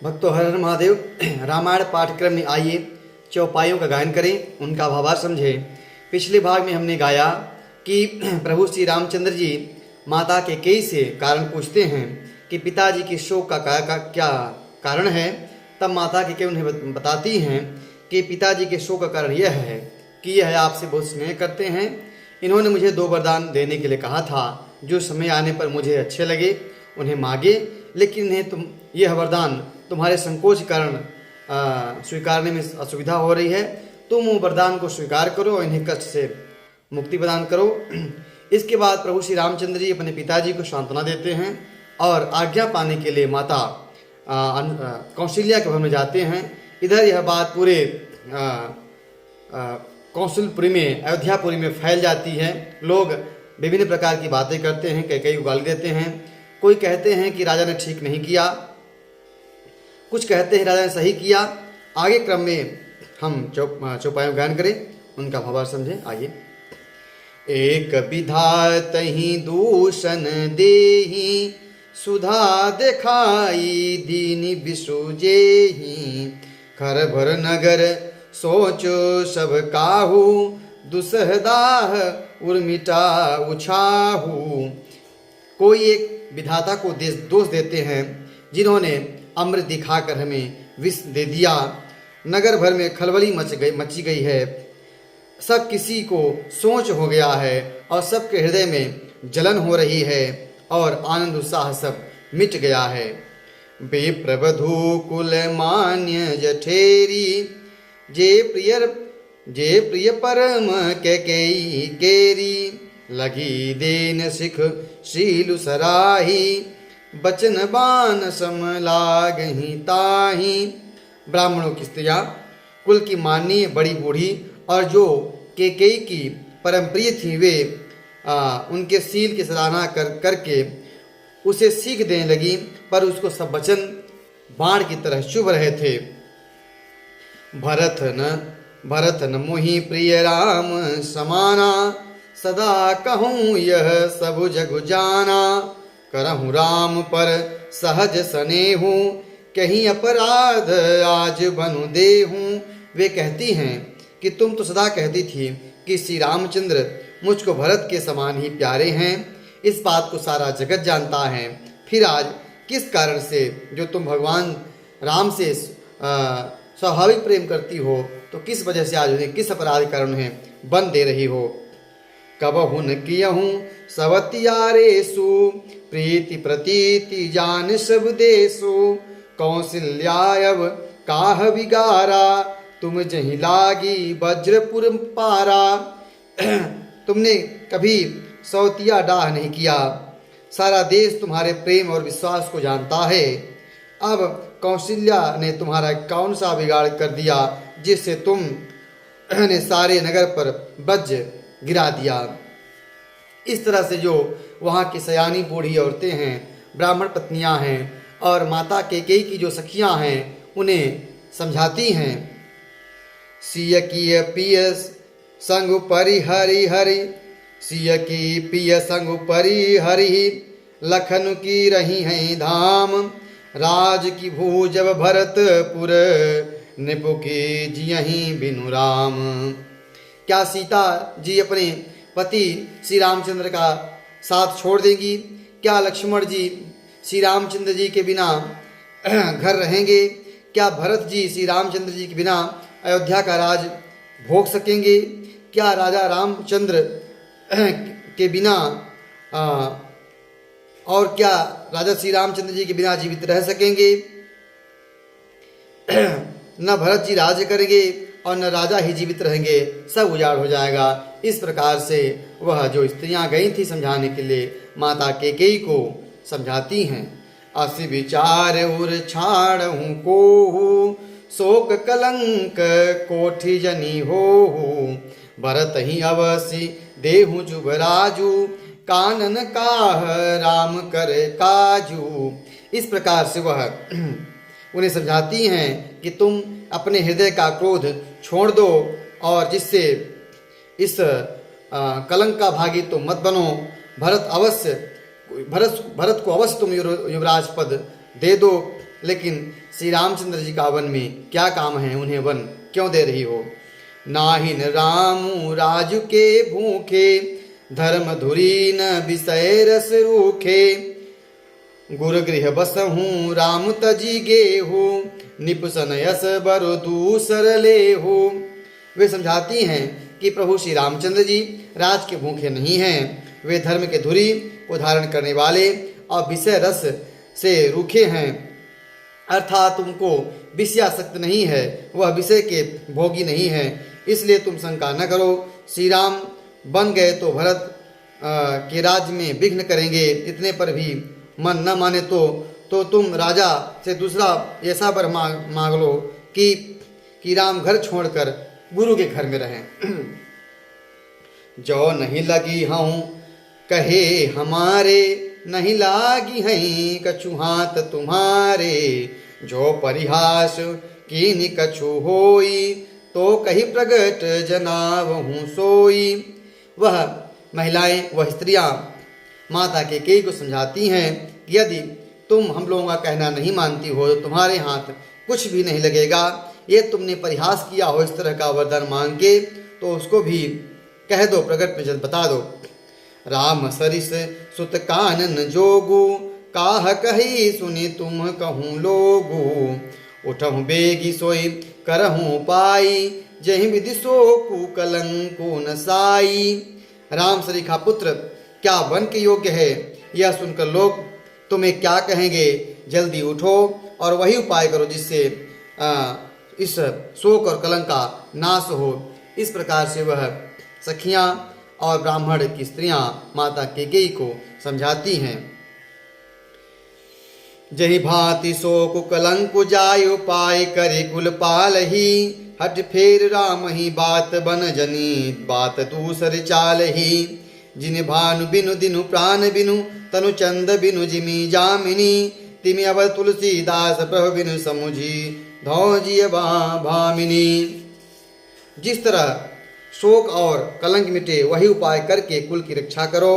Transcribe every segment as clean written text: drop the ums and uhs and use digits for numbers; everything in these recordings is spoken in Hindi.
भक्तों, हर हर महादेव। रामायण पाठ्यक्रम में आइए चौपाइयों का गायन करें, उनका भावार्थ समझें। पिछले भाग में हमने गाया कि प्रभु श्री रामचंद्र जी माता कैकेयी से कारण पूछते हैं कि पिताजी के शोक का क्या कारण है। तब माता कैकेयी उन्हें बताती हैं कि पिताजी के शोक का कारण यह है कि यह आपसे बहुत स्नेह करते हैं। इन्होंने मुझे 2 वरदान देने के लिए कहा था, जो समय आने पर मुझे अच्छे लगे उन्हें मांगे, लेकिन इन्हें यह वरदान तुम्हारे संकोच के कारण स्वीकारने में असुविधा हो रही है। तुम वरदान को स्वीकार करो और इन्हें कष्ट से मुक्ति प्रदान करो। इसके बाद प्रभु श्री रामचंद्र जी अपने पिताजी को सांत्वना देते हैं और आज्ञा पाने के लिए माता कौशल्या के भवन में जाते हैं। इधर यह बात पूरे कौशलपुरी में, अयोध्यापुरी में फैल जाती है। लोग विभिन्न प्रकार की बातें करते हैं, कई उगाल देते हैं। कोई कहते हैं कि राजा ने ठीक नहीं किया, कुछ कहते हैं राजा ने सही किया। आगे क्रम में हम चौपाइयों गायन करें, उनका भावार्थ समझें। आइए। एक विधात ही दूषण देही, सुधा दिखाई दीन विसुजेही। खर भर नगर सोचो सब काहू, दुसहदाह उर्मिटा उछाहू। कोई एक विधाता को दोष देते हैं जिन्होंने अमृत दिखाकर हमें विष दे दिया। नगर भर में खलबली मची गई है, सब किसी को सोच हो गया है और सबके हृदय में जलन हो रही है और आनंद उत्साह सब मिट गया है। बेप्रबधु कुल मान्य जठेरी, जे प्रिय परम कैकेयी केरी। लगी देन सिख शीलु सराही, बचन बान सम लागहि ताही। ब्राह्मणों की स्त्रियां कुल की माननीय बड़ी बूढ़ी और जो कैकेयी की परम प्रिय थी, वे उनके शील की सराहना करके उसे सीख देने लगी, पर उसको सब वचन बाण की तरह चुभ रहे थे। भरत न मोहि प्रिय राम समाना, सदा कहूँ यह सब जग जाना। करहूँ राम पर सहज स्नेहू, कहीं अपराध आज बनु देहूँ। वे कहती हैं कि तुम तो सदा कहती थी कि श्री रामचंद्र मुझको भरत के समान ही प्यारे हैं। इस बात को सारा जगत जानता है, फिर आज किस कारण से जो तुम भगवान राम से स्वाभाविक प्रेम करती हो, तो किस वजह से आज उन्हें किस अपराध के कारण उन्हें बन दे रही हो। कबहुन कियहूँ सवतियारेसु, प्रीति प्रतीति जान सब देसु। कौशल्यायव काह विगारा, तुम जही लागी वज्रपुर पारा। तुमने कभी सौतिया डाह नहीं किया, सारा देश तुम्हारे प्रेम और विश्वास को जानता है। अब कौशल्या ने तुम्हारा कौन सा बिगाड़ कर दिया जिससे तुमने सारे नगर पर वज्र गिरा दिया। इस तरह से जो वहाँ की सयानी बूढ़ी औरतें हैं, ब्राह्मण पत्नियां हैं और माता कैकेयी की जो सखियां हैं, उन्हें समझाती हैं। सिय की पिय संग परि हरि हरि, सिय की पिय संग परि हरि। लखन की रही हैं धाम, राज की भूजब भरतपुर। निपु की जियहि बिनु राम। क्या सीता जी अपने पति श्री रामचंद्र का साथ छोड़ देंगी? क्या लक्ष्मण जी श्री रामचंद्र जी के बिना घर रहेंगे? क्या भरत जी श्री रामचंद्र जी के बिना अयोध्या का राज भोग सकेंगे? क्या राजा रामचंद्र के बिना और क्या राजा श्री रामचंद्र जी के बिना जीवित रह सकेंगे? न भरत जी राज्य करेंगे और न राजा ही जीवित रहेंगे, सब उजाड़ हो जाएगा। इस प्रकार से वह जो स्त्रियां गई थी समझाने के लिए, माता कैकेयी को समझाती हैं। असि विचार उर छाड़हूँ कोहू, शोक कलंक कोठि जनी होहू। भरत ही अवसि देहु जुबराजू, कानन काह राम करे काजू। इस प्रकार से वह उन्हें समझाती हैं कि तुम अपने हृदय का क्रोध छोड़ दो और जिससे इस कलंक का भागी तो मत बनो। भरत को अवश्य तुम युवराज पद दे दो लेकिन श्री रामचंद्र जी का वन में क्या काम है, उन्हें वन क्यों दे रही हो। नाहिन रामू राजु के भूखे, धर्म धुरी न विषय रस रूखे। गुरु गृह बसहूँ राम तजी गेहू, निपुसन यस बरु दूसर लेहू। वे समझाती हैं कि प्रभु श्री रामचंद्र जी राज के भूखे नहीं हैं, वे धर्म के धुरी को धारण करने वाले और विषय रस से रूखे हैं, अर्थात तुमको विषयासक्त नहीं है, वह विषय के भोगी नहीं है। इसलिए तुम शंका न करो, श्री राम बन गए तो भरत के राज्य में विघ्न करेंगे। इतने पर भी मन न माने तो तुम राजा से दूसरा ऐसा वर मांग लो कि राम घर छोड़कर गुरु के घर में रहें। जो नहीं लगी हूँ कहे हमारे, नहीं लागी हैं कछु हाथ तुम्हारे। जो परिहास कीन कछु होई, तो कही प्रगट जनावहूँ सोई। वह महिलाएं, वह स्त्रियां माता केकई को समझाती हैं कि यदि तुम हम लोगों का कहना नहीं मानती हो तो तुम्हारे हाथ कुछ भी नहीं लगेगा। ये तुमने परिहास किया हो इस तरह का वरदान मांग के, तो उसको भी कह दो, प्रगट में जल बता दो। राम सरिस सुत कानन जोगु, काह कही सुनी तुम कहूँ लोगु। उठहु बेगी सोई करहूँ पाई, जहि विधि सो कलंकु न साई। राम सरीखा पुत्र क्या वन के योग्य है, यह सुनकर लोग तुम्हें क्या कहेंगे। जल्दी उठो और वही उपाय करो जिससे इस शोक और कलंक का नाश हो। इस प्रकार से वह सखियां और ब्राह्मण की स्त्रियां माता केकई को समझाती हैं। जहि भांति शोक कलंक जाय उपाय करे कुल पालही। हट फेर राम ही बात बन जनी, बात दूसर चालही। जिन भानु बिनु दिनु प्राण बिनु, तनु चंद बिनु जिमी जामिनी। तिमि अवर तुलसीदास प्रभु बिनु समुझी, धौजिय भामिनी। जिस तरह शोक और कलंक मिटे वही उपाय करके कुल की रक्षा करो।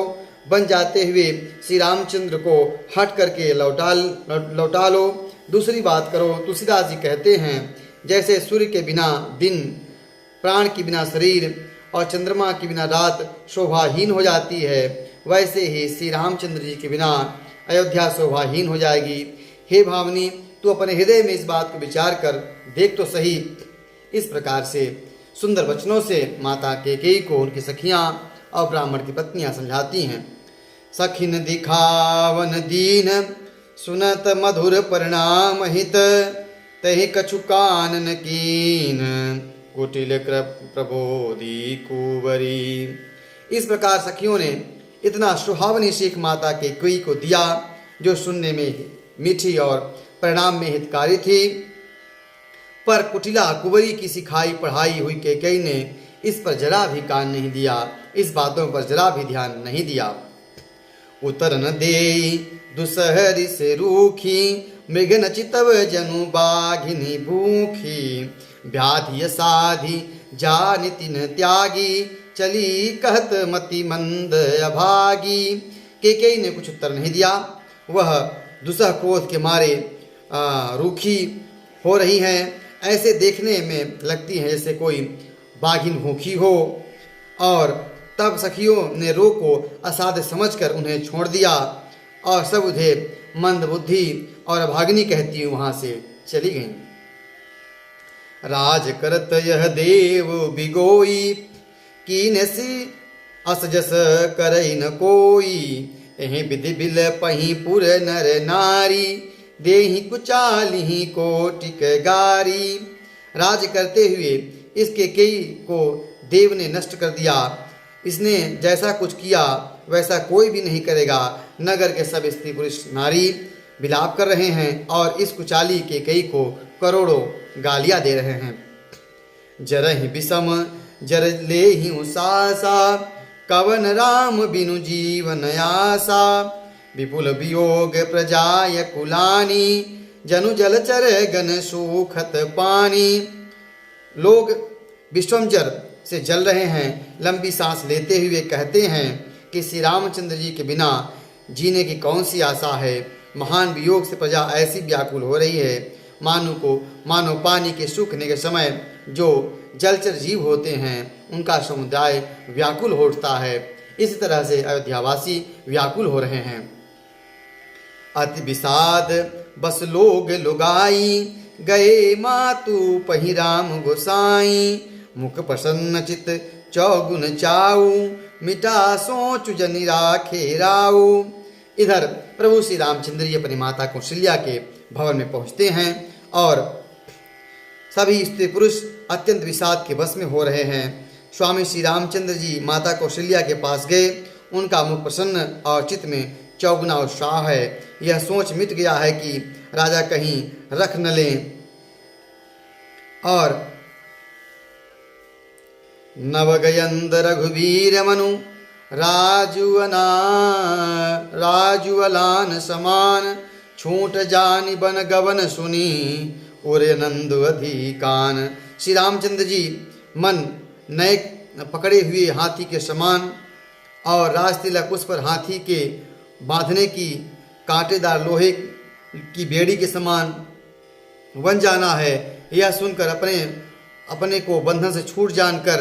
बन जाते हुए श्री रामचंद्र को हट करके लौटा लो। दूसरी बात करो, तुलसीदास जी कहते हैं जैसे सूर्य के बिना दिन, प्राण के बिना शरीर और चंद्रमा के बिना रात शोभाहीन हो जाती है, वैसे ही श्री रामचंद्र जी के बिना अयोध्या शोभाहीन हो जाएगी। हे भावनी, तू अपने हृदय में इस बात को विचार कर देख तो सही। इस प्रकार से सुंदर वचनों से माता केकई को उनकी सखियां और ब्राह्मण की पत्नियां समझाती हैं। सखिन दिखावन दीन, सुनत मधुर परिणाम हित। तहि कछु कानन कीन, कुटिल प्रबोधि कुंवरी। इस प्रकार सखियों ने इतना सुहावनी सीख माता केकई को दिया जो सुनने में मीठी और परिणाम में हितकारी थी। पर कुटिला कुंवरी की सिखाई पढ़ाई हुई केकई ने इस पर जरा भी कान नहीं दिया, इस बातों पर जरा भी ध्यान नहीं दिया। उतर न देई दुसहरी से रूखी, मृग न चितव जनु बाघिनी भूखी। व्याधि साधि जानि तिन त्यागी, चली कहत मति मंद अभागी। केकई ने कुछ उत्तर नहीं दिया। वह दुसह क्रोध के मारे रूखी हो रही हैं, ऐसे देखने में लगती हैं जैसे कोई बाघिन भूखी हो। और तब सखियों ने रो को असाध्य समझकर उन्हें छोड़ दिया और सब उन्हें मंद बुद्धि और अभागिनी कहती वहां से चली गईं। राज करत यह देव बिगोई, कीनसी असजस करई न कोई। एहि विधि बिल पही पुर नर नारी, देहि कुचालिहि कोटिक गारी। राज करते हुए इसके कई को देव ने नष्ट कर दिया। इसने जैसा कुछ किया वैसा कोई भी नहीं करेगा। नगर के सब स्त्री पुरुष नारी विलाप कर रहे हैं और इस कुचाली के कई को करोड़ों गालियां दे रहे हैं। जरहि विषम जर ले ही उसासा, कवन राम बिनु जीवन आसा। विपुल वियोग प्रजाय कुलानी, जनु जलचर गन सूखत पानी। लोग विश्वमजर से जल रहे हैं, लंबी सांस लेते हुए कहते हैं कि श्री रामचंद्र जी के बिना जीने की कौन सी आशा है। महान वियोग से प्रजा ऐसी व्याकुल हो रही है मानो पानी के सूखने के समय जो जलचर जीव होते हैं उनका समुदाय व्याकुल हो उठता है। इस तरह से अयोध्यावासी व्याकुल हो रहे हैं। अति विषाद बस लोग लुगाई गए मातु पहि राम गोसाई मुख प्रसन्न चित चौगुन चाऊ मिटा सोच जनि राखे राऊ। इधर प्रभु श्री रामचंद्र जी अपनी माता कौशल्या के भवन में पहुंचते हैं और सभी स्त्री पुरुष अत्यंत विषाद के वश में हो रहे हैं। स्वामी श्री रामचंद्र जी माता कौशल्या के पास गए। उनका मुख प्रसन्न और चित्त में चौगुना उत्साह है। यह सोच मिट गया है कि राजा कहीं रख न लें और नवगयंद रघुवीर मनु राजुअलान समान छूट जानि बन गवन सुनी उरे नंद अधिकान। श्री रामचंद्र जी मन नए पकड़े हुए हाथी के समान और राजतिलक उस पर हाथी के बांधने की कांटेदार लोहे की बेड़ी के समान बन जाना है। यह सुनकर अपने को बंधन से छूट जानकर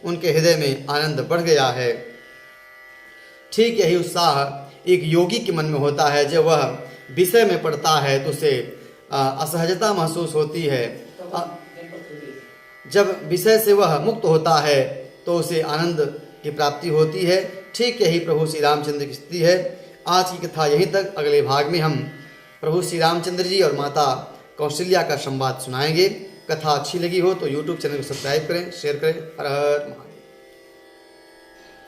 उनके हृदय में आनंद बढ़ गया है। ठीक यही उत्साह एक योगी के मन में होता है। जब वह विषय में पड़ता है तो उसे असहजता महसूस होती है। जब विषय से वह मुक्त होता है तो उसे आनंद की प्राप्ति होती है। ठीक यही प्रभु श्री रामचंद्र की स्थिति है। आज की कथा यहीं तक। अगले भाग में हम प्रभु श्री रामचंद्र जी और माता कौशल्या का संवाद सुनाएंगे। कथा अच्छी लगी हो तो YouTube चैनल को सब्सक्राइब करें, शेयर करें। हर हर महादेव।